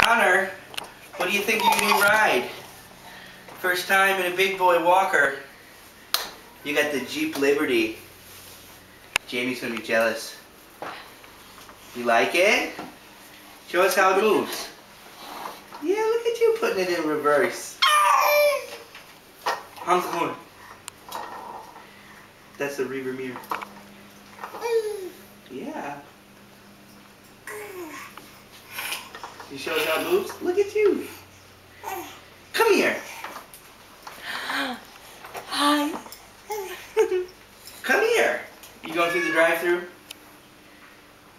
Connor, what do you think of your new ride? First time in a big boy walker. You got the Jeep Liberty. Jamie's gonna be jealous. You like it? Show us how it moves. Yeah, look at you putting it in reverse. How's it going? That's the rear mirror. Yeah. You show us how it moves? Look at you. Come here. Hi. Come here. You going through the drive-thru?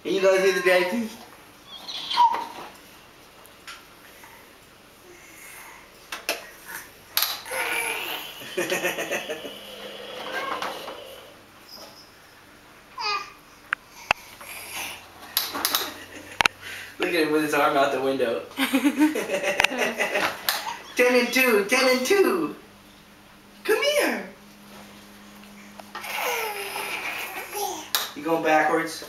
Are you going through the drive-thru? Look at him with his arm out the window. 10 and 2, 10 and 2. Come here. You going backwards?